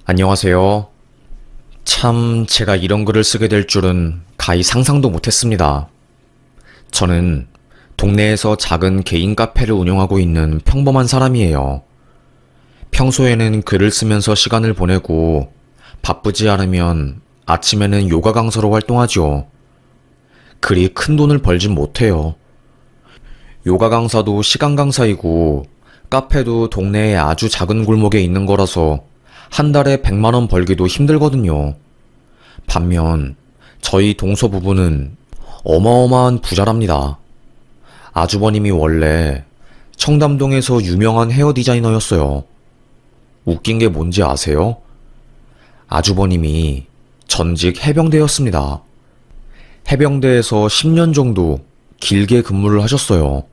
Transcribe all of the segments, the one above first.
안녕하세요. 참, 제가 이런 글을 쓰게 될 줄은 가히 상상도 못했습니다. 저는 동네에서 작은 개인 카페를 운영하고 있는 평범한 사람이에요. 평소에는 글을 쓰면서 시간을 보내고 바쁘지 않으면 아침에는 요가 강사로 활동하죠. 그리 큰 돈을 벌진 못해요. 요가 강사도 시간 강사이고 카페도 동네의 아주 작은 골목에 있는 거라서 한 달에 100만 원 벌기도 힘들거든요. 반면 저희 동서 부부는 어마어마한 부자랍니다. 아주버님이 원래 청담동에서 유명한 헤어 디자이너였어요. 웃긴 게 뭔지 아세요? 아주버님이 전직 해병대였습니다. 해병대에서 10년 정도 길게 근무를 하셨어요.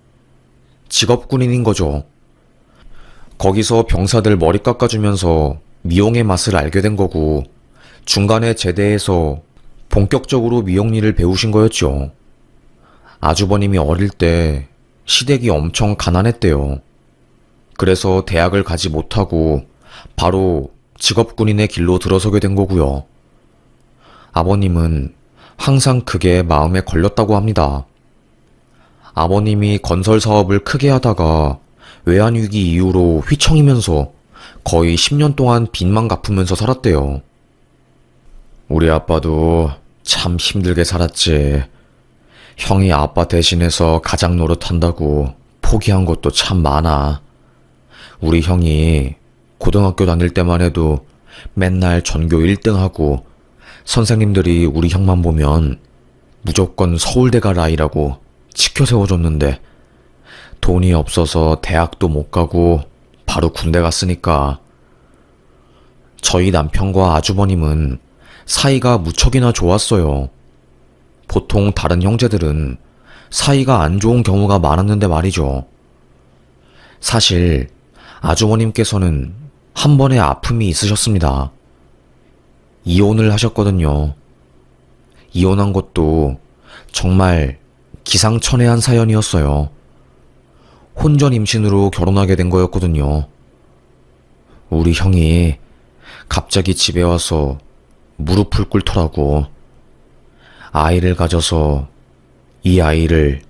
직업 군인인 거죠. 거기서 병사들 머리 깎아주면서 미용의 맛을 알게 된 거고, 중간에 제대해서 본격적으로 미용 일을 배우신 거였죠. 아주버님이 어릴 때 시댁이 엄청 가난했대요. 그래서 대학을 가지 못하고 바로 직업군인의 길로 들어서게 된 거고요. 아버님은 항상 그게 마음에 걸렸다고 합니다. 아버님이 건설 사업을 크게 하다가 외환위기 이후로 휘청이면서 거의 10년 동안 빚만 갚으면서 살았대요. 우리 아빠도 참 힘들게 살았지. 형이 아빠 대신해서 가장 노릇한다고 포기한 것도 참 많아. 우리 형이 고등학교 다닐 때만 해도 맨날 전교 1등하고 선생님들이 우리 형만 보면 무조건 서울대 가라이라고 치켜 세워줬는데 돈이 없어서 대학도 못 가고 바로 군대 갔으니까. 저희 남편과 아주버님은 사이가 무척이나 좋았어요. 보통 다른 형제들은 사이가 안 좋은 경우가 많았는데 말이죠. 사실 아주버님께서는 한 번의 아픔이 있으셨습니다. 이혼을 하셨거든요. 이혼한 것도 정말 기상천외한 사연이었어요. 혼전 임신으로 결혼하게 된 거였거든요. 우리 형이 갑자기 집에 와서 무릎을 꿇더라고. 아이를 가져서 이 아이를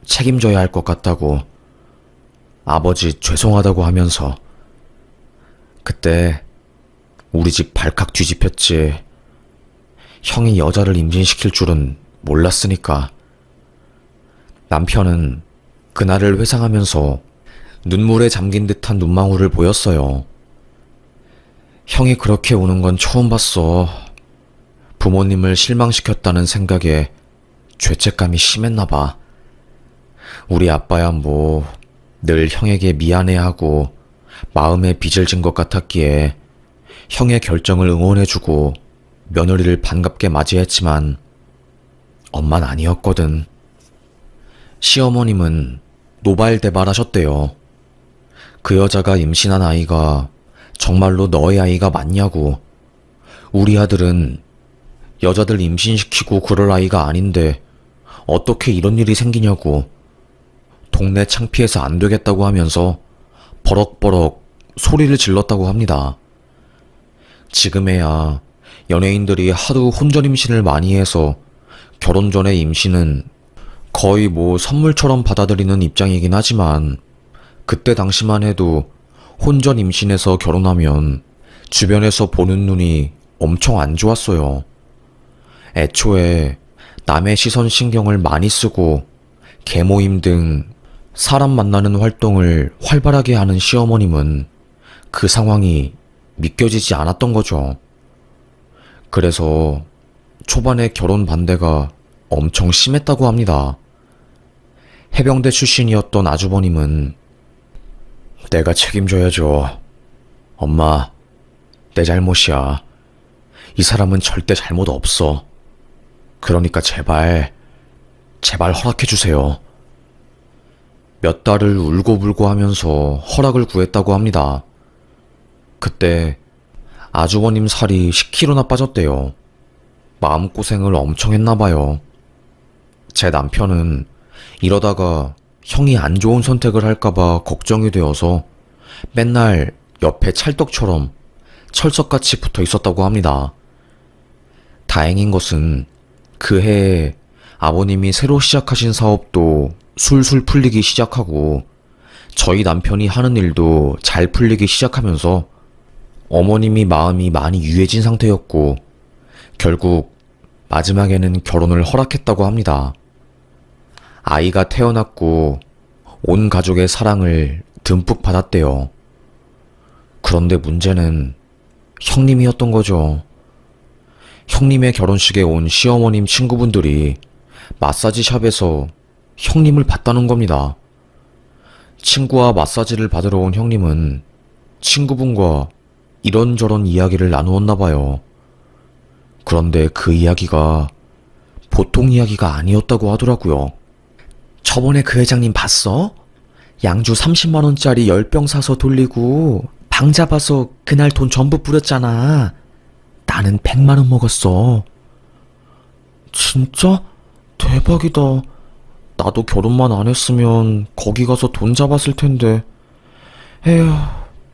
책임져야 할 것 같다고, 아버지 죄송하다고 하면서. 그때 우리 집 발칵 뒤집혔지. 형이 여자를 임신시킬 줄은 몰랐으니까. 남편은 그날을 회상하면서 눈물에 잠긴 듯한 눈망울을 보였어요. 형이 그렇게 우는 건 처음 봤어. 부모님을 실망시켰다는 생각에 죄책감이 심했나 봐. 우리 아빠야 뭐 늘 형에게 미안해하고 마음에 빚을 진 것 같았기에 형의 결정을 응원해주고 며느리를 반갑게 맞이했지만 엄만 아니었거든. 시어머님은 노발대발하셨대요. 그 여자가 임신한 아이가 정말로 너의 아이가 맞냐고. 우리 아들은 여자들 임신시키고 그럴 아이가 아닌데 어떻게 이런 일이 생기냐고. 동네 창피해서 안 되겠다고 하면서 버럭버럭 소리를 질렀다고 합니다. 지금에야 연예인들이 하도 혼전 임신을 많이 해서 결혼 전에 임신은 거의 뭐 선물처럼 받아들이는 입장이긴 하지만, 그때 당시만 해도 혼전 임신해서 결혼하면 주변에서 보는 눈이 엄청 안 좋았어요. 애초에 남의 시선 신경을 많이 쓰고 계모임 등 사람 만나는 활동을 활발하게 하는 시어머님은 그 상황이 믿겨지지 않았던 거죠. 그래서 초반에 결혼 반대가 엄청 심했다고 합니다. 해병대 출신이었던 아주버님은 내가 책임져야죠. 엄마, 내 잘못이야. 이 사람은 절대 잘못 없어. 그러니까 제발 허락해주세요. 몇 달을 울고불고 하면서 허락을 구했다고 합니다. 그때 아주버님 살이 10kg나 빠졌대요. 마음고생을 엄청 했나봐요. 제 남편은 이러다가 형이 안 좋은 선택을 할까봐 걱정이 되어서 맨날 옆에 찰떡처럼 철석같이 붙어 있었다고 합니다. 다행인 것은 그 해에 아버님이 새로 시작하신 사업도 술술 풀리기 시작하고 저희 남편이 하는 일도 잘 풀리기 시작하면서 어머님이 마음이 많이 유해진 상태였고 결국 마지막에는 결혼을 허락했다고 합니다. 아이가 태어났고 온 가족의 사랑을 듬뿍 받았대요. 그런데 문제는 형님이었던 거죠. 형님의 결혼식에 온 시어머님 친구분들이 마사지 샵에서 형님을 봤다는 겁니다. 친구와 마사지를 받으러 온 형님은 친구분과 이런저런 이야기를 나누었나 봐요. 그런데 그 이야기가 보통 이야기가 아니었다고 하더라고요. 저번에 그 회장님 봤어? 양주 30만 원짜리 10병 사서 돌리고 방 잡아서 그날 돈 전부 뿌렸잖아. 나는 100만 원 먹었어. 진짜? 대박이다. 나도 결혼만 안 했으면 거기 가서 돈 잡았을 텐데. 에휴,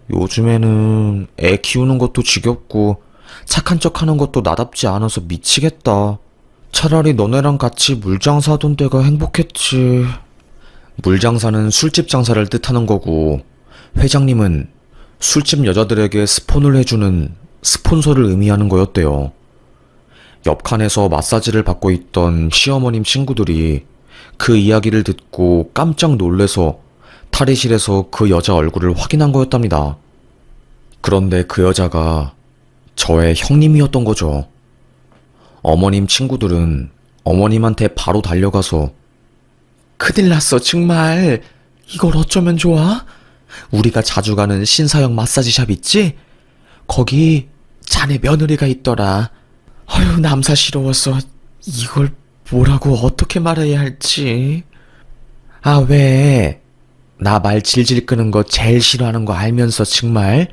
요즘에는 애 키우는 것도 지겹고 착한 척 하는 것도 나답지 않아서 미치겠다. 차라리 너네랑 같이 물장사 하던 때가 행복했지. 물장사는 술집 장사를 뜻하는 거고 회장님은 술집 여자들에게 스폰을 해주는 스폰서를 의미하는 거였대요. 옆칸에서 마사지를 받고 있던 시어머님 친구들이 그 이야기를 듣고 깜짝 놀래서 탈의실에서 그 여자 얼굴을 확인한 거였답니다. 그런데 그 여자가 저의 형님이었던 거죠. 어머님 친구들은 어머님한테 바로 달려가서 큰일 났어 정말. 이걸 어쩌면 좋아? 우리가 자주 가는 신사역 마사지샵 있지? 거기 자네 며느리가 있더라. 아유 남사스러워서 이걸 뭐라고 어떻게 말해야 할지. 아 왜? 나 말 질질 끄는 거 제일 싫어하는 거 알면서 정말?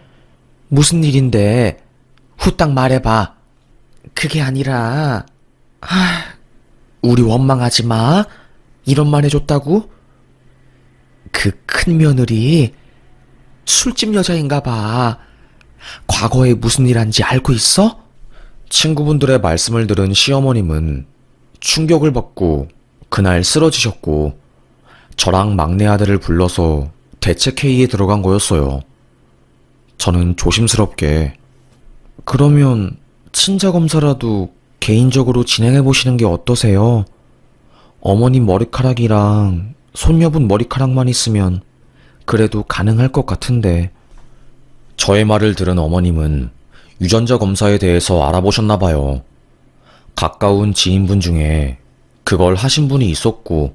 무슨 일인데? 후딱 말해봐. 그게 아니라 우리 원망하지 마. 이런 말 해줬다고? 그 큰 며느리 술집 여자인가 봐. 과거에 무슨 일 한지 알고 있어? 친구분들의 말씀을 들은 시어머님은 충격을 받고 그날 쓰러지셨고 저랑 막내 아들을 불러서 대책회의에 들어간 거였어요. 저는 조심스럽게 그러면 친자검사라도 개인적으로 진행해보시는 게 어떠세요? 어머님 머리카락이랑 손녀분 머리카락만 있으면 그래도 가능할 것 같은데. 저의 말을 들은 어머님은 유전자 검사에 대해서 알아보셨나 봐요. 가까운 지인분 중에 그걸 하신 분이 있었고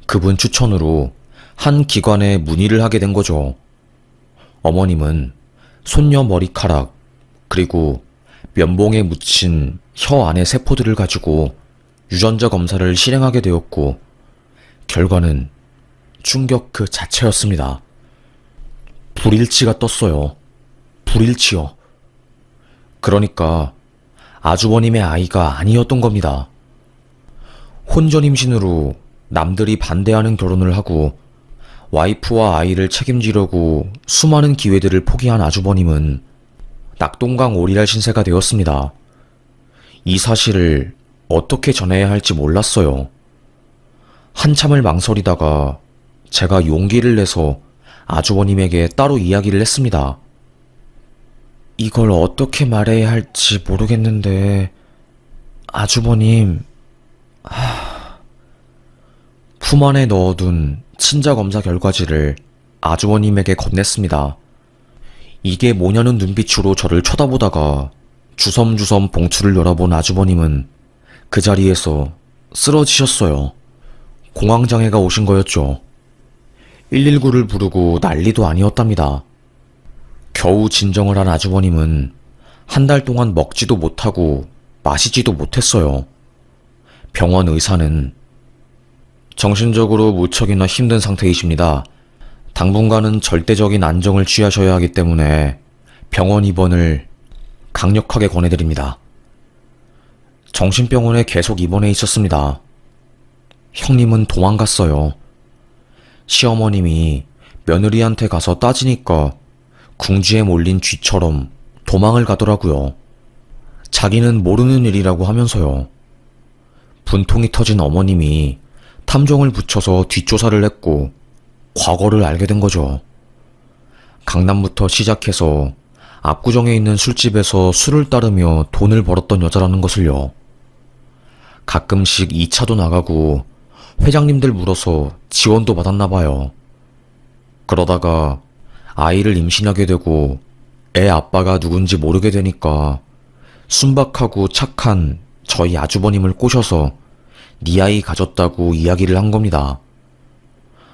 그분 추천으로 한 기관에 문의를 하게 된 거죠. 어머님은 손녀 머리카락 그리고 면봉에 묻힌 혀 안의 세포들을 가지고 유전자 검사를 실행하게 되었고 결과는 충격 그 자체였습니다. 불일치가 떴어요. 불일치요. 그러니까 아주버님의 아이가 아니었던 겁니다. 혼전 임신으로 남들이 반대하는 결혼을 하고 와이프와 아이를 책임지려고 수많은 기회들을 포기한 아주버님은 낙동강 오리알 신세가 되었습니다. 이 사실을 어떻게 전해야 할지 몰랐어요. 한참을 망설이다가 제가 용기를 내서 아주버님에게 따로 이야기를 했습니다. 이걸 어떻게 말해야 할지 모르겠는데 아주버님, 품 안에 넣어둔 친자검사 결과지를 아주버님에게 건넸습니다. 이게 뭐냐는 눈빛으로 저를 쳐다보다가 주섬주섬 봉투를 열어본 아주버님은 그 자리에서 쓰러지셨어요. 공황장애가 오신 거였죠. 119를 부르고 난리도 아니었답니다. 겨우 진정을 한 아주버님은 한 달 동안 먹지도 못하고 마시지도 못했어요. 병원 의사는 정신적으로 무척이나 힘든 상태이십니다. 당분간은 절대적인 안정을 취하셔야 하기 때문에 병원 입원을 강력하게 권해드립니다. 정신병원에 계속 입원해 있었습니다. 형님은 도망갔어요. 시어머님이 며느리한테 가서 따지니까 궁지에 몰린 쥐처럼 도망을 가더라고요. 자기는 모르는 일이라고 하면서요. 분통이 터진 어머님이 탐정을 붙여서 뒷조사를 했고 과거를 알게 된 거죠. 강남부터 시작해서 압구정에 있는 술집에서 술을 따르며 돈을 벌었던 여자라는 것을요. 가끔씩 2차도 나가고 회장님들 물어서 지원도 받았나 봐요. 그러다가 아이를 임신하게 되고 애 아빠가 누군지 모르게 되니까 순박하고 착한 저희 아주버님을 꼬셔서 네 아이 가졌다고 이야기를 한 겁니다.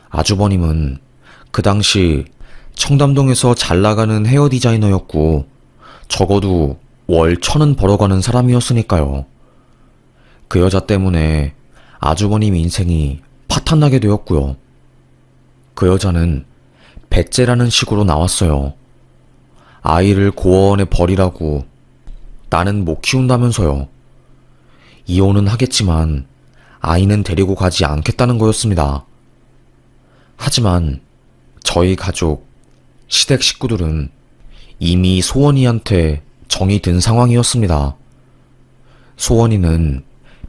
아주버님은 그 당시 청담동에서 잘 나가는 헤어 디자이너였고 적어도 월 1,000은 벌어가는 사람이었으니까요. 그 여자 때문에 아주버님 인생이 파탄나게 되었고요. 그 여자는 배째라는 식으로 나왔어요. 아이를 고아원에 버리라고 나는 못 키운다면서요. 이혼은 하겠지만 아이는 데리고 가지 않겠다는 거였습니다. 하지만 저희 가족, 시댁 식구들은 이미 소원이한테 정이 든 상황이었습니다. 소원이는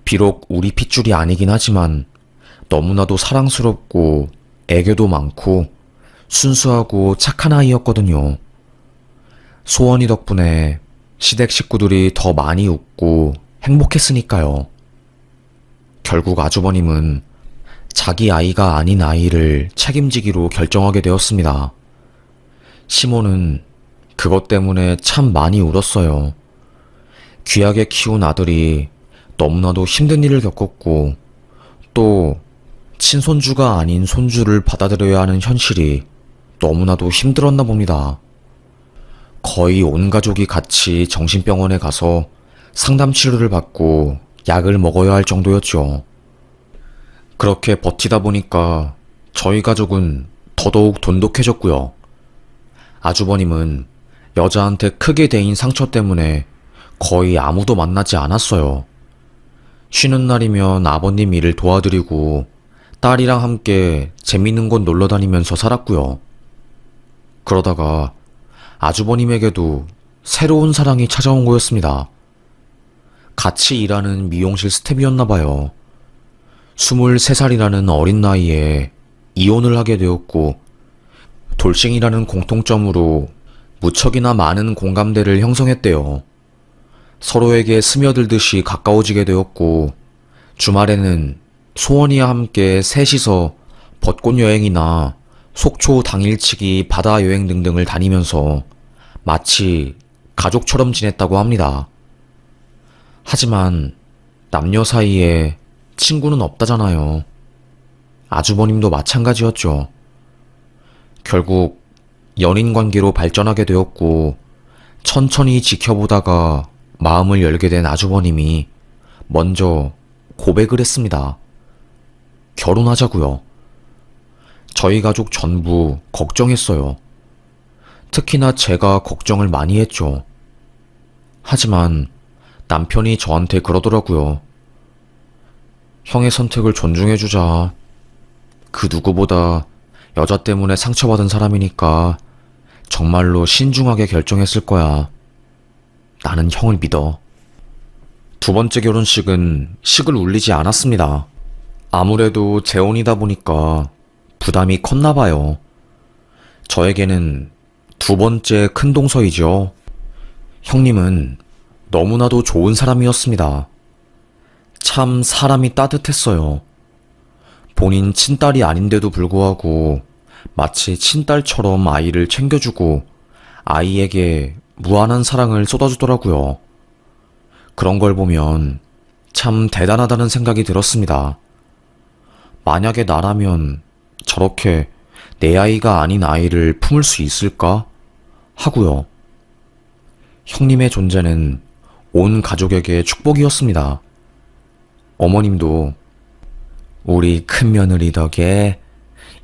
비록 우리 핏줄이 아니긴 하지만 너무나도 사랑스럽고 애교도 많고 순수하고 착한 아이였거든요. 소원이 덕분에 시댁 식구들이 더 많이 웃고 행복했으니까요. 결국 아주버님은 자기 아이가 아닌 아이를 책임지기로 결정하게 되었습니다. 시모는 그것 때문에 참 많이 울었어요. 귀하게 키운 아들이 너무나도 힘든 일을 겪었고 또 친손주가 아닌 손주를 받아들여야 하는 현실이 너무나도 힘들었나 봅니다. 거의 온 가족이 같이 정신병원에 가서 상담 치료를 받고 약을 먹어야 할 정도였죠. 그렇게 버티다 보니까 저희 가족은 더더욱 돈독해졌고요. 아주버님은 여자한테 크게 대인 상처 때문에 거의 아무도 만나지 않았어요. 쉬는 날이면 아버님 일을 도와드리고 딸이랑 함께 재밌는 곳 놀러 다니면서 살았고요. 그러다가 아주버님에게도 새로운 사랑이 찾아온 거였습니다. 같이 일하는 미용실 스텝이었나 봐요. 23살이라는 어린 나이에 이혼을 하게 되었고 돌싱이라는 공통점으로 무척이나 많은 공감대를 형성했대요. 서로에게 스며들듯이 가까워지게 되었고 주말에는 소원이와 함께 셋이서 벚꽃 여행이나 속초 당일치기 바다 여행 등등을 다니면서 마치 가족처럼 지냈다고 합니다. 하지만 남녀 사이에 친구는 없다잖아요. 아주버님도 마찬가지였죠. 결국 연인 관계로 발전하게 되었고 천천히 지켜보다가 마음을 열게 된 아주버님이 먼저 고백을 했습니다. 결혼하자고요. 저희 가족 전부 걱정했어요. 특히나 제가 걱정을 많이 했죠. 하지만 남편이 저한테 그러더라고요. 형의 선택을 존중해주자. 그 누구보다 여자 때문에 상처받은 사람이니까 정말로 신중하게 결정했을 거야. 나는 형을 믿어. 두 번째 결혼식은 식을 울리지 않았습니다. 아무래도 재혼이다 보니까 부담이 컸나 봐요. 저에게는 두 번째 큰 동서이죠. 형님은 너무나도 좋은 사람이었습니다. 참 사람이 따뜻했어요. 본인 친딸이 아닌데도 불구하고 마치 친딸처럼 아이를 챙겨주고 아이에게 무한한 사랑을 쏟아주더라고요. 그런 걸 보면 참 대단하다는 생각이 들었습니다. 만약에 나라면 저렇게 내 아이가 아닌 아이를 품을 수 있을까? 하고요. 형님의 존재는 온 가족에게 축복이었습니다. 어머님도 우리 큰며느리 덕에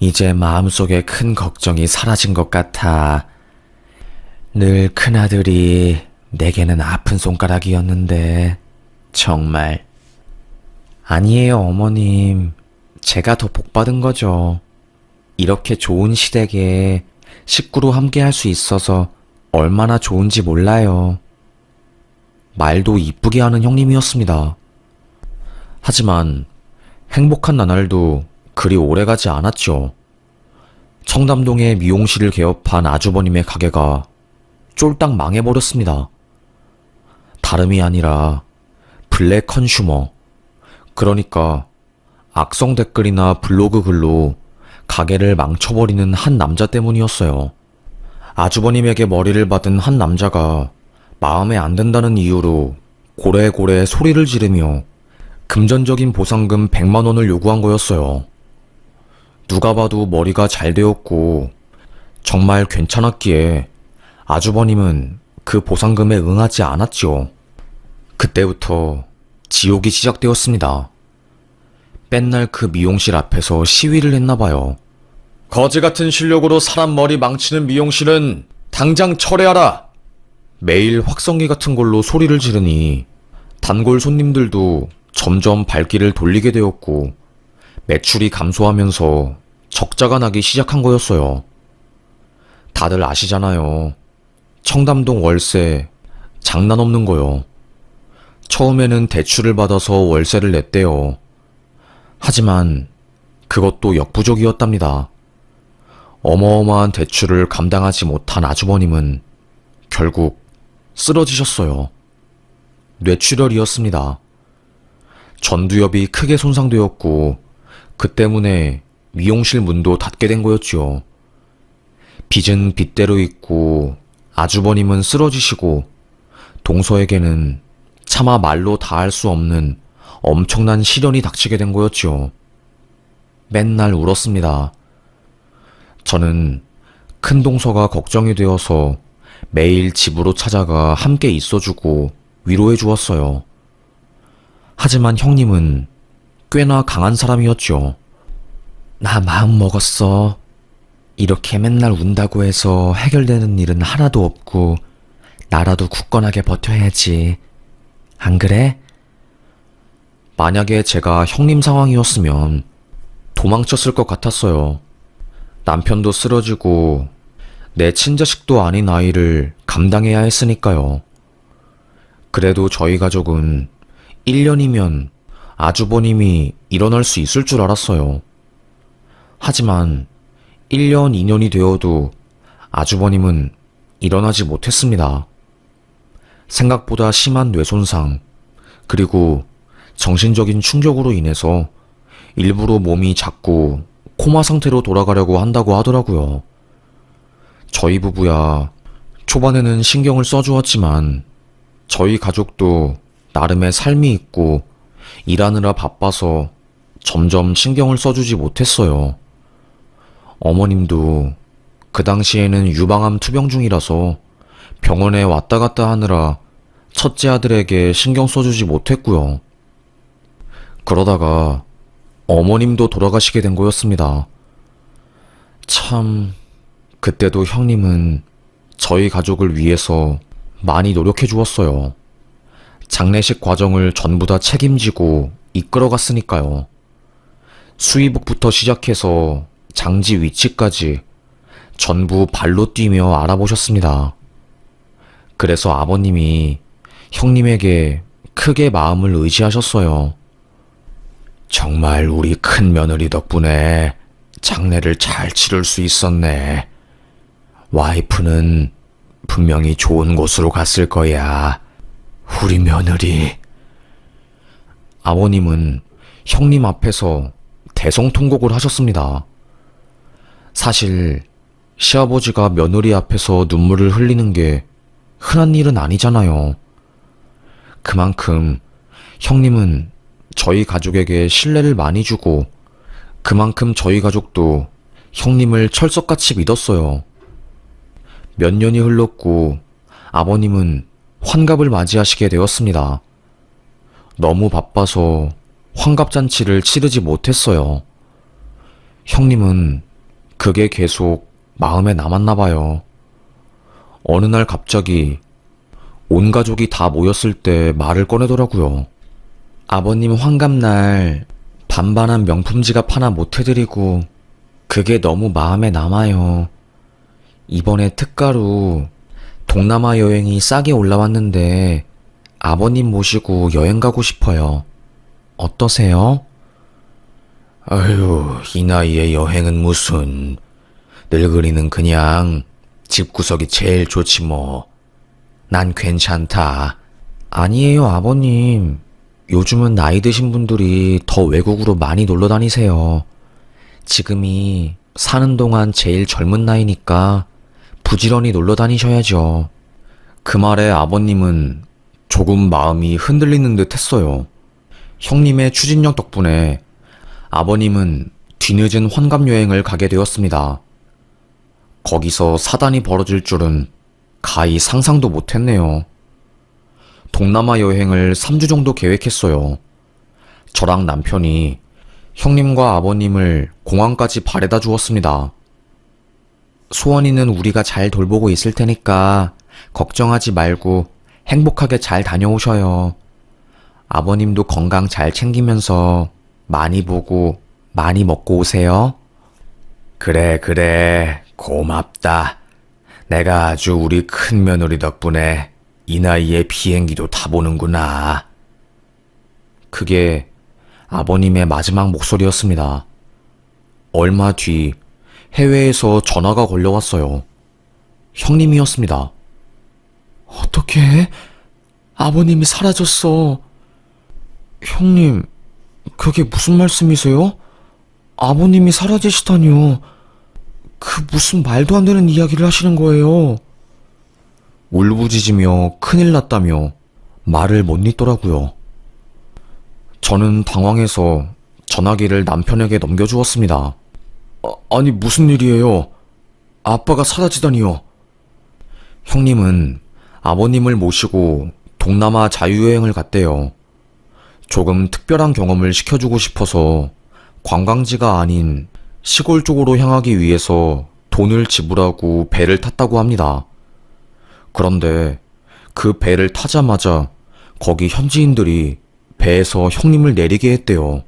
이제 마음속에 큰 걱정이 사라진 것 같아. 늘 큰아들이 내게는 아픈 손가락이었는데 정말. 아니에요, 어머님. 제가 더 복받은 거죠. 이렇게 좋은 시댁에 식구로 함께 할 수 있어서 얼마나 좋은지 몰라요. 말도 이쁘게 하는 형님이었습니다. 하지만 행복한 나날도 그리 오래가지 않았죠. 청담동의 미용실을 개업한 아주버님의 가게가 쫄딱 망해버렸습니다. 다름이 아니라 블랙 컨슈머, 그러니까 악성 댓글이나 블로그 글로 가게를 망쳐버리는 한 남자 때문이었어요. 아주버님에게 머리를 받은 한 남자가 마음에 안 든다는 이유로 고래고래 소리를 지르며 금전적인 보상금 100만 원을 요구한 거였어요. 누가 봐도 머리가 잘 되었고 정말 괜찮았기에 아주버님은 그 보상금에 응하지 않았지요. 그때부터 지옥이 시작되었습니다. 맨날 그 미용실 앞에서 시위를 했나봐요. 거지 같은 실력으로 사람 머리 망치는 미용실은 당장 철회하라! 매일 확성기 같은 걸로 소리를 지르니 단골 손님들도 점점 발길을 돌리게 되었고 매출이 감소하면서 적자가 나기 시작한 거였어요. 다들 아시잖아요. 청담동 월세 장난 없는 거요. 처음에는 대출을 받아서 월세를 냈대요. 하지만 그것도 역부족이었답니다. 어마어마한 대출을 감당하지 못한 아주버님은 결국 쓰러지셨어요. 뇌출혈이었습니다. 전두엽이 크게 손상되었고 그 때문에 미용실 문도 닫게 된 거였지요. 빚은 빚대로 있고 아주버님은 쓰러지시고 동서에게는 차마 말로 다 할 수 없는 엄청난 시련이 닥치게 된 거였지요. 맨날 울었습니다. 저는 큰 동서가 걱정이 되어서 매일 집으로 찾아가 함께 있어주고 위로해 주었어요. 하지만 형님은 꽤나 강한 사람이었죠. 나 마음 먹었어. 이렇게 맨날 운다고 해서 해결되는 일은 하나도 없고 나라도 굳건하게 버텨야지. 안 그래? 만약에 제가 형님 상황이었으면 도망쳤을 것 같았어요. 남편도 쓰러지고 내 친자식도 아닌 아이를 감당해야 했으니까요. 그래도 저희 가족은 1년이면 아주버님이 일어날 수 있을 줄 알았어요. 하지만 1년, 2년이 되어도 아주버님은 일어나지 못했습니다. 생각보다 심한 뇌손상, 그리고 정신적인 충격으로 인해서 일부러 몸이 자꾸 코마 상태로 돌아가려고 한다고 하더라고요. 저희 부부야 초반에는 신경을 써주었지만 저희 가족도 나름의 삶이 있고 일하느라 바빠서 점점 신경을 써주지 못했어요. 어머님도 그 당시에는 유방암 투병 중이라서 병원에 왔다 갔다 하느라 첫째 아들에게 신경 써주지 못했고요. 그러다가 어머님도 돌아가시게 된 거였습니다. 참, 그때도 형님은 저희 가족을 위해서 많이 노력해 주었어요. 장례식 과정을 전부 다 책임지고 이끌어 갔으니까요. 수의복부터 시작해서 장지 위치까지 전부 발로 뛰며 알아보셨습니다. 그래서 아버님이 형님에게 크게 마음을 의지하셨어요. 정말 우리 큰 며느리 덕분에 장례를 잘 치를 수 있었네. 와이프는 분명히 좋은 곳으로 갔을 거야. 우리 며느리. 아버님은 형님 앞에서 대성통곡을 하셨습니다. 사실 시아버지가 며느리 앞에서 눈물을 흘리는 게 흔한 일은 아니잖아요. 그만큼 형님은 저희 가족에게 신뢰를 많이 주고 그만큼 저희 가족도 형님을 철석같이 믿었어요. 몇 년이 흘렀고 아버님은 환갑을 맞이하시게 되었습니다. 너무 바빠서 환갑잔치를 치르지 못했어요. 형님은 그게 계속 마음에 남았나 봐요. 어느 날 갑자기 온 가족이 다 모였을 때 말을 꺼내더라고요. 아버님 환갑날 반반한 명품 지갑 하나 못 해드리고 그게 너무 마음에 남아요. 이번에 특가로 동남아 여행이 싸게 올라왔는데 아버님 모시고 여행 가고 싶어요. 어떠세요? 아휴, 이 나이에 여행은 무슨. 늙은이는 그냥 집구석이 제일 좋지 뭐. 난 괜찮다. 아니에요, 아버님. 요즘은 나이 드신 분들이 더 외국으로 많이 놀러 다니세요. 지금이 사는 동안 제일 젊은 나이니까 부지런히 놀러 다니셔야죠. 그 말에 아버님은 조금 마음이 흔들리는 듯 했어요. 형님의 추진력 덕분에 아버님은 뒤늦은 환갑 여행을 가게 되었습니다. 거기서 사단이 벌어질 줄은 가히 상상도 못했네요. 동남아 여행을 3주 정도 계획했어요. 저랑 남편이 형님과 아버님을 공항까지 바래다 주었습니다. 소원이는 우리가 잘 돌보고 있을 테니까 걱정하지 말고 행복하게 잘 다녀오셔요. 아버님도 건강 잘 챙기면서 많이 보고 많이 먹고 오세요. 그래, 그래. 고맙다. 내가 아주 우리 큰 며느리 덕분에 이 나이에 비행기도 타보는구나. 그게 아버님의 마지막 목소리였습니다. 얼마 뒤 해외에서 전화가 걸려왔어요. 형님이었습니다. 어떡해? 아버님이 사라졌어. 형님, 그게 무슨 말씀이세요? 아버님이 사라지시다니요. 그 무슨 말도 안 되는 이야기를 하시는 거예요. 울부짖으며 큰일 났다며 말을 못 잇더라고요. 저는 당황해서 전화기를 남편에게 넘겨주었습니다. 아니, 무슨 일이에요? 아빠가 사라지다니요. 형님은 아버님을 모시고 동남아 자유여행을 갔대요. 조금 특별한 경험을 시켜주고 싶어서 관광지가 아닌 시골 쪽으로 향하기 위해서 돈을 지불하고 배를 탔다고 합니다. 그런데 그 배를 타자마자 거기 현지인들이 배에서 형님을 내리게 했대요.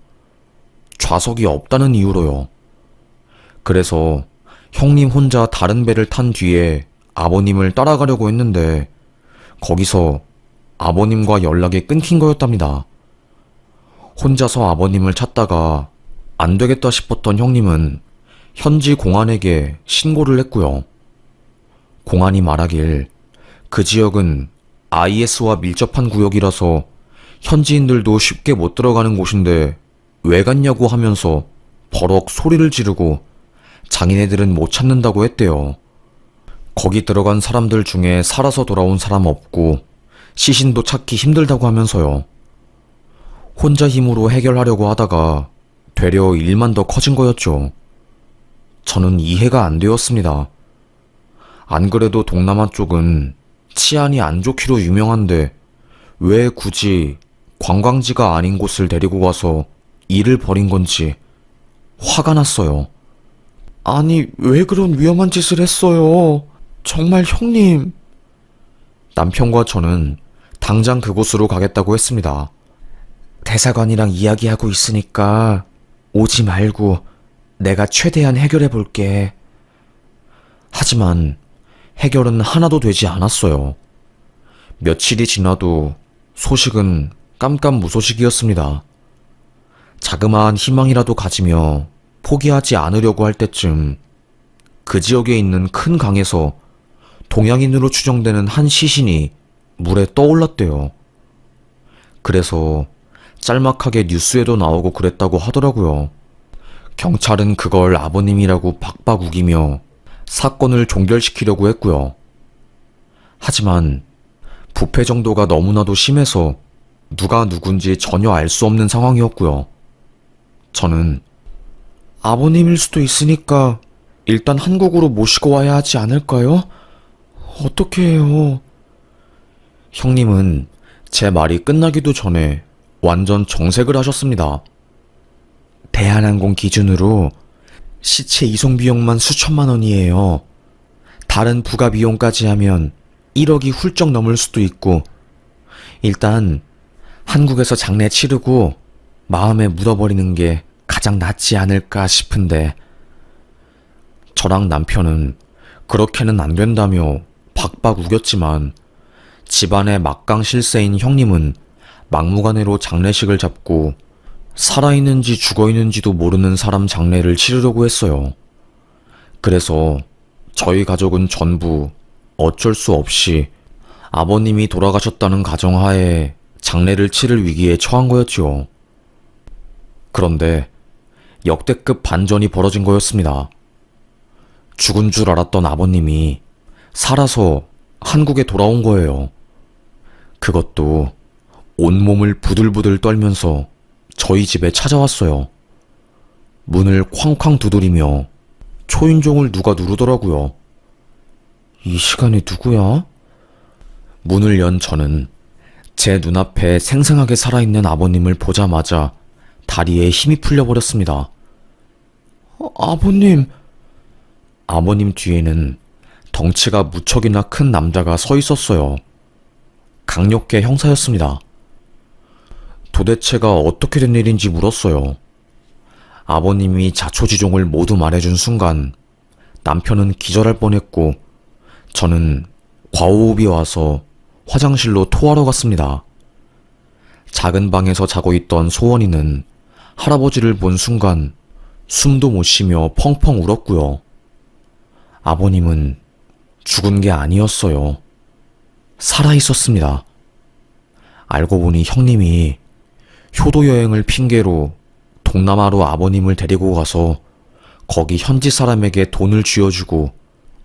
좌석이 없다는 이유로요. 그래서 형님 혼자 다른 배를 탄 뒤에 아버님을 따라가려고 했는데 거기서 아버님과 연락이 끊긴 거였답니다. 혼자서 아버님을 찾다가 안 되겠다 싶었던 형님은 현지 공안에게 신고를 했고요. 공안이 말하길 그 지역은 IS와 밀접한 구역이라서 현지인들도 쉽게 못 들어가는 곳인데 왜 갔냐고 하면서 버럭 소리를 지르고 장인애들은 못 찾는다고 했대요. 거기 들어간 사람들 중에 살아서 돌아온 사람 없고 시신도 찾기 힘들다고 하면서요. 혼자 힘으로 해결하려고 하다가 되려 일만 더 커진 거였죠. 저는 이해가 안 되었습니다. 안 그래도 동남아 쪽은 치안이 안 좋기로 유명한데 왜 굳이 관광지가 아닌 곳을 데리고 가서 일을 벌인 건지 화가 났어요. 아니, 왜 그런 위험한 짓을 했어요? 정말 형님. 남편과 저는 당장 그곳으로 가겠다고 했습니다. 대사관이랑 이야기하고 있으니까 오지 말고 내가 최대한 해결해 볼게. 하지만 해결은 하나도 되지 않았어요. 며칠이 지나도 소식은 깜깜무소식이었습니다. 자그마한 희망이라도 가지며 포기하지 않으려고 할 때쯤 그 지역에 있는 큰 강에서 동양인으로 추정되는 한 시신이 물에 떠올랐대요. 그래서 짤막하게 뉴스에도 나오고 그랬다고 하더라고요. 경찰은 그걸 아버님이라고 박박 우기며 사건을 종결시키려고 했고요. 하지만 부패 정도가 너무나도 심해서 누가 누군지 전혀 알 수 없는 상황이었고요. 저는 아버님일 수도 있으니까 일단 한국으로 모시고 와야 하지 않을까요? 어떻게 해요? 형님은 제 말이 끝나기도 전에 완전 정색을 하셨습니다. 대한항공 기준으로 시체 이송 비용만 수천만 원이에요. 다른 부가 비용까지 하면 1억이 훌쩍 넘을 수도 있고 일단 한국에서 장례 치르고 마음에 묻어버리는 게 가장 낫지 않을까 싶은데 저랑 남편은 그렇게는 안 된다며 박박 우겼지만 집안의 막강 실세인 형님은 막무가내로 장례식을 잡고 살아있는지 죽어있는지도 모르는 사람 장례를 치르려고 했어요. 그래서 저희 가족은 전부 어쩔 수 없이 아버님이 돌아가셨다는 가정하에 장례를 치를 위기에 처한 거였지요. 그런데 역대급 반전이 벌어진 거였습니다. 죽은 줄 알았던 아버님이 살아서 한국에 돌아온 거예요. 그것도 온몸을 부들부들 떨면서 저희 집에 찾아왔어요. 문을 쾅쾅 두드리며 초인종을 누가 누르더라고요. 이 시간에 누구야? 문을 연 저는 제 눈앞에 생생하게 살아있는 아버님을 보자마자 다리에 힘이 풀려버렸습니다. 아버님! 아버님 뒤에는 덩치가 무척이나 큰 남자가 서 있었어요. 강력계 형사였습니다. 도대체가 어떻게 된 일인지 물었어요. 아버님이 자초지종을 모두 말해준 순간 남편은 기절할 뻔했고 저는 과호흡이 와서 화장실로 토하러 갔습니다. 작은 방에서 자고 있던 소원이는 할아버지를 본 순간 숨도 못 쉬며 펑펑 울었고요. 아버님은 죽은 게 아니었어요. 살아있었습니다. 알고 보니 형님이 효도 여행을 핑계로 동남아로 아버님을 데리고 가서 거기 현지 사람에게 돈을 쥐어주고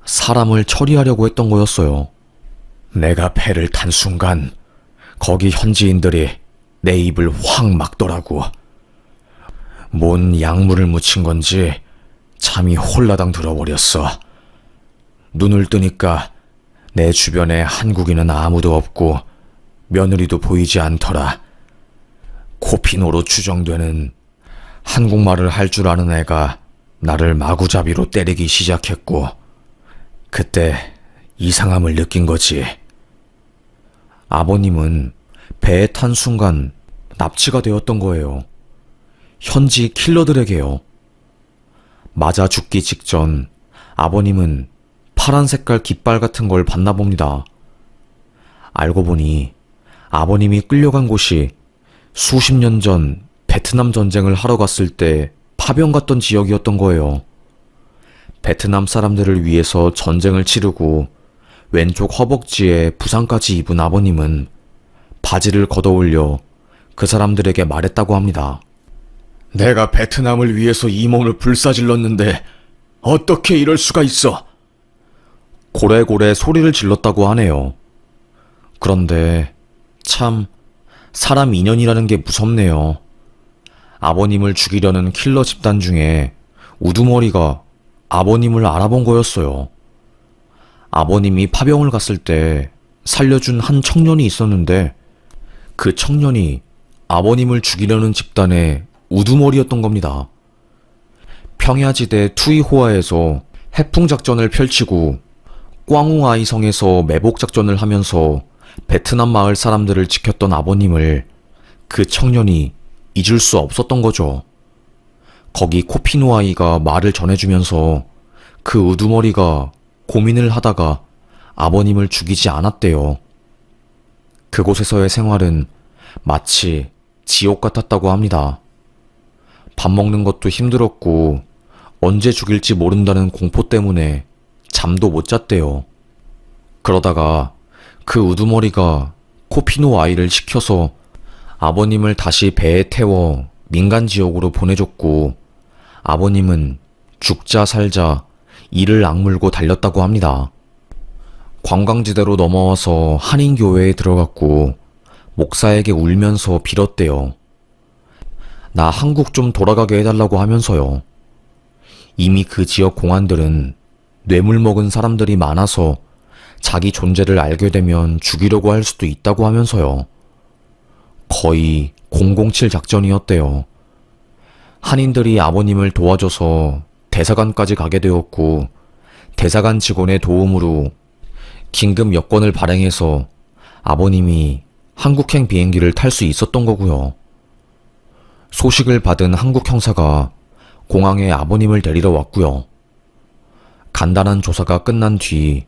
사람을 처리하려고 했던 거였어요. 내가 배를 탄 순간 거기 현지인들이 내 입을 확 막더라고. 뭔 약물을 묻힌 건지 잠이 홀라당 들어버렸어. 눈을 뜨니까 내 주변에 한국인은 아무도 없고 며느리도 보이지 않더라. 코피노로 추정되는 한국말을 할 줄 아는 애가 나를 마구잡이로 때리기 시작했고 그때 이상함을 느낀 거지. 아버님은 배에 탄 순간 납치가 되었던 거예요. 현지 킬러들에게요. 맞아 죽기 직전 아버님은 파란 색깔 깃발 같은 걸 봤나 봅니다. 알고 보니 아버님이 끌려간 곳이 수십 년 전 베트남 전쟁을 하러 갔을 때 파병 갔던 지역이었던 거예요. 베트남 사람들을 위해서 전쟁을 치르고 왼쪽 허벅지에 부상까지 입은 아버님은 바지를 걷어올려 그 사람들에게 말했다고 합니다. 내가 베트남을 위해서 이 몸을 불사질렀는데 어떻게 이럴 수가 있어? 고래고래 소리를 질렀다고 하네요. 그런데 참 사람 인연이라는 게 무섭네요. 아버님을 죽이려는 킬러 집단 중에 우두머리가 아버님을 알아본 거였어요. 아버님이 파병을 갔을 때 살려준 한 청년이 있었는데 그 청년이 아버님을 죽이려는 집단의 우두머리였던 겁니다. 평야지대 투이호아에서 해풍작전을 펼치고 꽝웅아이성에서 매복작전을 하면서 베트남 마을 사람들을 지켰던 아버님을 그 청년이 잊을 수 없었던 거죠. 거기 코피노아이가 말을 전해주면서 그 우두머리가 고민을 하다가 아버님을 죽이지 않았대요. 그곳에서의 생활은 마치 지옥 같았다고 합니다. 밥 먹는 것도 힘들었고 언제 죽일지 모른다는 공포 때문에 잠도 못 잤대요. 그러다가 그 우두머리가 코피노 아이를 시켜서 아버님을 다시 배에 태워 민간 지역으로 보내줬고 아버님은 죽자 살자 이를 악물고 달렸다고 합니다. 관광지대로 넘어와서 한인교회에 들어갔고 목사에게 울면서 빌었대요. 나 한국 좀 돌아가게 해달라고 하면서요. 이미 그 지역 공안들은 뇌물 먹은 사람들이 많아서 자기 존재를 알게 되면 죽이려고 할 수도 있다고 하면서요. 거의 007 작전이었대요. 한인들이 아버님을 도와줘서 대사관까지 가게 되었고 대사관 직원의 도움으로 긴급 여권을 발행해서 아버님이 한국행 비행기를 탈 수 있었던 거고요. 소식을 받은 한국 형사가 공항에 아버님을 데리러 왔고요. 간단한 조사가 끝난 뒤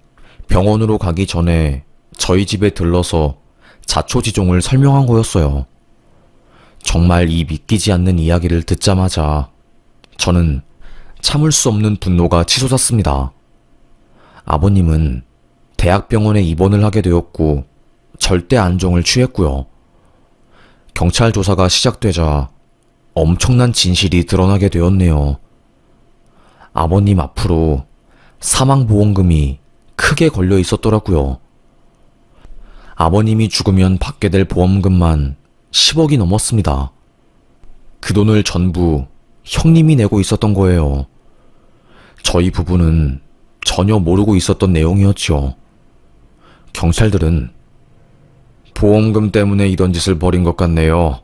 병원으로 가기 전에 저희 집에 들러서 자초지종을 설명한 거였어요. 정말 이 믿기지 않는 이야기를 듣자마자 저는 참을 수 없는 분노가 치솟았습니다. 아버님은 대학병원에 입원을 하게 되었고 절대 안정을 취했고요. 경찰 조사가 시작되자 엄청난 진실이 드러나게 되었네요. 아버님 앞으로 사망보험금이 크게 걸려 있었더라고요. 아버님이 죽으면 받게 될 보험금만 10억이 넘었습니다. 그 돈을 전부 형님이 내고 있었던 거예요. 저희 부부는 전혀 모르고 있었던 내용이었죠. 경찰들은 보험금 때문에 이런 짓을 벌인 것 같네요.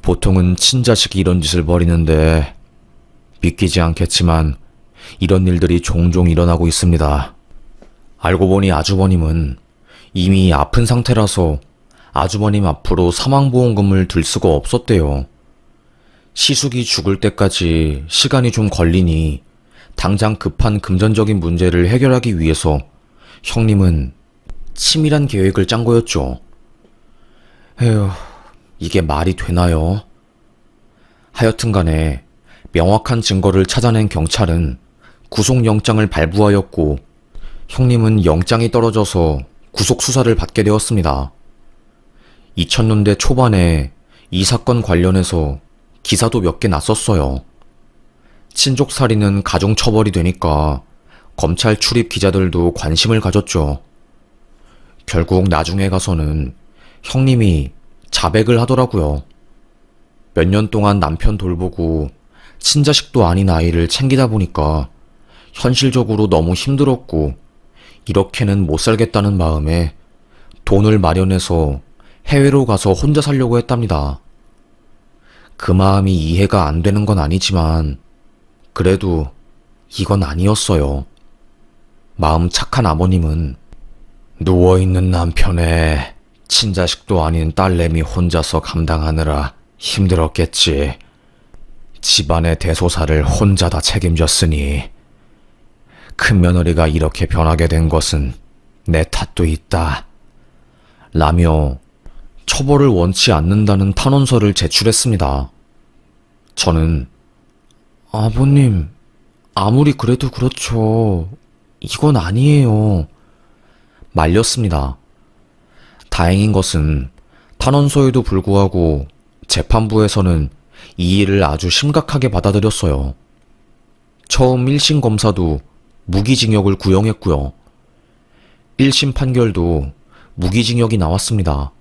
보통은 친자식이 이런 짓을 벌이는데 믿기지 않겠지만 이런 일들이 종종 일어나고 있습니다. 알고 보니 아주버님은 이미 아픈 상태라서 아주버님 앞으로 사망보험금을 들 수가 없었대요. 시숙이 죽을 때까지 시간이 좀 걸리니 당장 급한 금전적인 문제를 해결하기 위해서 형님은 치밀한 계획을 짠 거였죠. 에휴, 이게 말이 되나요? 하여튼 간에 명확한 증거를 찾아낸 경찰은 구속영장을 발부하였고 형님은 영장이 떨어져서 구속수사를 받게 되었습니다. 2000년대 초반에 이 사건 관련해서 기사도 몇 개 났었어요. 친족살인은 가중처벌이 되니까 검찰 출입 기자들도 관심을 가졌죠. 결국 나중에 가서는 형님이 자백을 하더라고요. 몇 년 동안 남편 돌보고 친자식도 아닌 아이를 챙기다 보니까 현실적으로 너무 힘들었고 이렇게는 못 살겠다는 마음에 돈을 마련해서 해외로 가서 혼자 살려고 했답니다. 그 마음이 이해가 안 되는 건 아니지만 그래도 이건 아니었어요. 마음 착한 아버님은 누워있는 남편의 친자식도 아닌 딸내미 혼자서 감당하느라 힘들었겠지. 집안의 대소사를 혼자 다 책임졌으니 큰며느리가 이렇게 변하게 된 것은 내 탓도 있다. 라며 처벌을 원치 않는다는 탄원서를 제출했습니다. 저는 아버님, 아무리 그래도 그렇죠. 이건 아니에요. 말렸습니다. 다행인 것은 탄원서에도 불구하고 재판부에서는 이 일을 아주 심각하게 받아들였어요. 처음 1심 검사도 무기징역을 구형했고요. 1심 판결도 무기징역이 나왔습니다.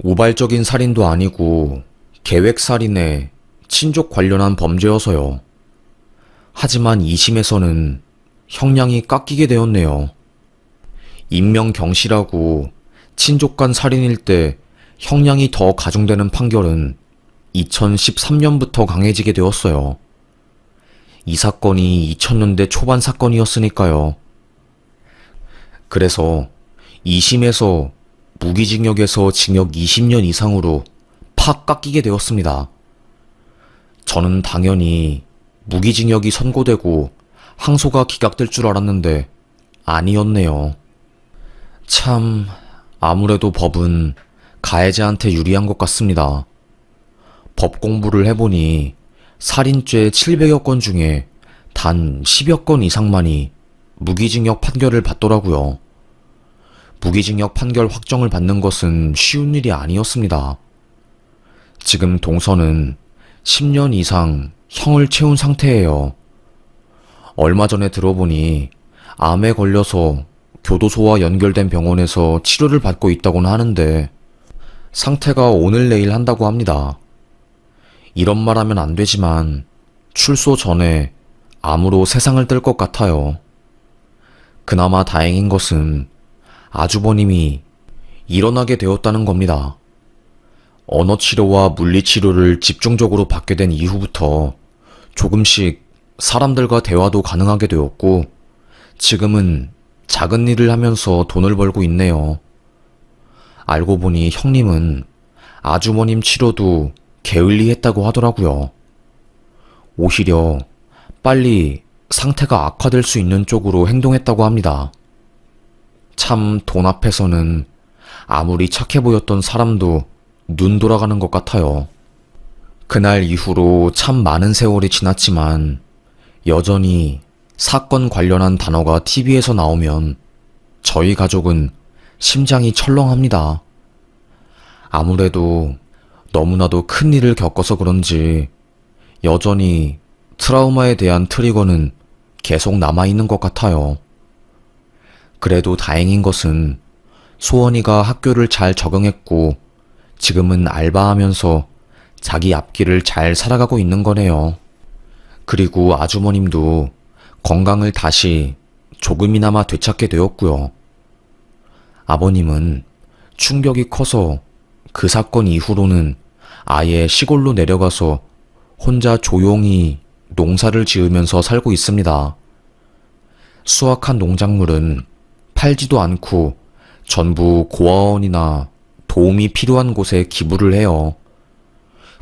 우발적인 살인도 아니고 계획살인에 친족 관련한 범죄여서요. 하지만 2심에서는 형량이 깎이게 되었네요. 인명경시라고 친족 간 살인일 때 형량이 더 가중되는 판결은 2013년부터 강해지게 되었어요. 이 사건이 2000년대 초반 사건이었으니까요. 그래서 2심에서 무기징역에서 징역 20년 이상으로 팍 깎이게 되었습니다. 저는 당연히 무기징역이 선고되고 항소가 기각될 줄 알았는데 아니었네요. 참, 아무래도 법은 가해자한테 유리한 것 같습니다. 법 공부를 해보니 살인죄 700여 건 중에 단 10여 건 이상만이 무기징역 판결을 받더라고요. 무기징역 판결 확정을 받는 것은 쉬운 일이 아니었습니다. 지금 동서는 10년 이상 형을 채운 상태예요. 얼마 전에 들어보니 암에 걸려서 교도소와 연결된 병원에서 치료를 받고 있다고는 하는데 상태가 오늘 내일 한다고 합니다. 이런 말 하면 안 되지만 출소 전에 암으로 세상을 뜰 것 같아요. 그나마 다행인 것은 아주버님이 일어나게 되었다는 겁니다. 언어치료와 물리치료를 집중적으로 받게 된 이후부터 조금씩 사람들과 대화도 가능하게 되었고 지금은 작은 일을 하면서 돈을 벌고 있네요. 알고 보니 형님은 아주버님 치료도 게을리했다고 하더라고요. 오히려 빨리 상태가 악화될 수 있는 쪽으로 행동했다고 합니다. 참 돈 앞에서는 아무리 착해 보였던 사람도 눈 돌아가는 것 같아요. 그날 이후로 참 많은 세월이 지났지만 여전히 사건 관련한 단어가 TV에서 나오면 저희 가족은 심장이 철렁합니다. 아무래도 너무나도 큰 일을 겪어서 그런지 여전히 트라우마에 대한 트리거는 계속 남아있는 것 같아요. 그래도 다행인 것은 소원이가 학교를 잘 적응했고 지금은 알바하면서 자기 앞길을 잘 살아가고 있는 거네요. 그리고 아주머님도 건강을 다시 조금이나마 되찾게 되었고요. 아버님은 충격이 커서 그 사건 이후로는 아예 시골로 내려가서 혼자 조용히 농사를 지으면서 살고 있습니다. 수확한 농작물은 팔지도 않고 전부 고아원이나 도움이 필요한 곳에 기부를 해요.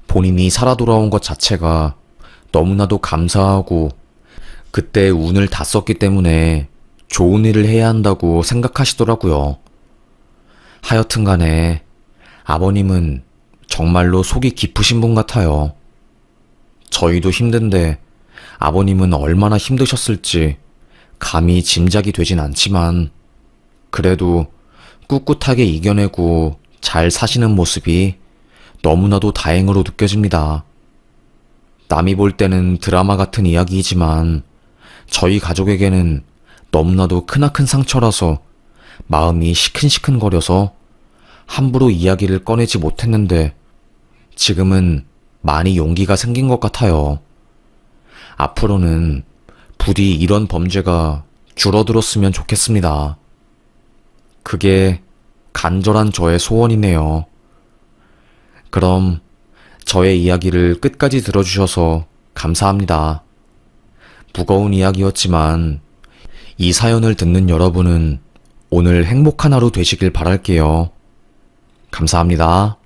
본인이 살아 돌아온 것 자체가 너무나도 감사하고 그때 운을 다 썼기 때문에 좋은 일을 해야 한다고 생각하시더라고요. 하여튼 간에 아버님은 정말로 속이 깊으신 분 같아요. 저희도 힘든데 아버님은 얼마나 힘드셨을지 감히 짐작이 되진 않지만 그래도 꿋꿋하게 이겨내고 잘 사시는 모습이 너무나도 다행으로 느껴집니다. 남이 볼 때는 드라마 같은 이야기이지만 저희 가족에게는 너무나도 크나큰 상처라서 마음이 시큰시큰거려서 함부로 이야기를 꺼내지 못했는데 지금은 많이 용기가 생긴 것 같아요. 앞으로는 부디 이런 범죄가 줄어들었으면 좋겠습니다. 그게 간절한 저의 소원이네요. 그럼 저의 이야기를 끝까지 들어주셔서 감사합니다. 무거운 이야기였지만 이 사연을 듣는 여러분은 오늘 행복한 하루 되시길 바랄게요. 감사합니다.